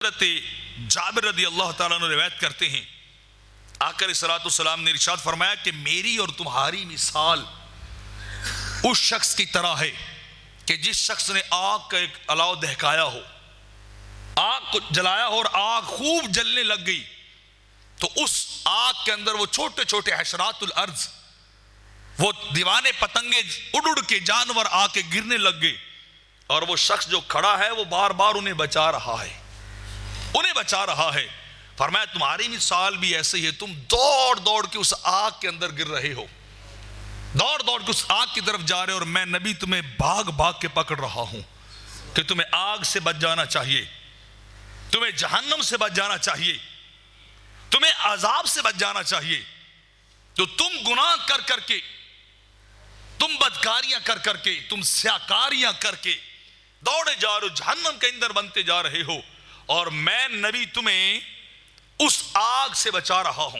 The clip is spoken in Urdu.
حضرت جابر رضی اللہ تعالیٰ عنہ روایت کرتے ہیں، آقا علیہ الصلوۃ والسلام نے ارشاد فرمایا کہ میری اور تمہاری مثال اس شخص کی طرح ہے کہ جس شخص نے آگ کا ایک الاؤ دہکایا ہو، آگ کو جلایا ہو اور آگ خوب جلنے لگ گئی، تو اس آگ کے اندر وہ چھوٹے چھوٹے حشرات الارض، وہ دیوانے پتنگے اڑ اڑ کے جانور آ کے گرنے لگ گئے، اور وہ شخص جو کھڑا ہے وہ بار بار انہیں بچا رہا ہے، انہیں بچا رہا ہے۔ فرمایا تمہاری مثال بھی ایسے ہی ہے، تم دوڑ دوڑ کے اس آگ کے اندر گر رہے ہو، دوڑ دوڑ کے اس آگ کی طرف جا رہے ہو، اور میں نبی تمہیں بھاگ بھاگ کے پکڑ رہا ہوں کہ تمہیں آگ سے بچ جانا چاہیے، تمہیں جہنم سے بچ جانا چاہیے، تمہیں عذاب سے بچ جانا چاہیے، تو تم گناہ کر کر کے، تم بدکاریاں کر کر کے، تم سیاکاریاں کر کے دوڑے جا رہے ہو، جہنم کے اندر بنتے جا رہے ہو، اور میں نبی تمہیں اس آگ سے بچا رہا ہوں۔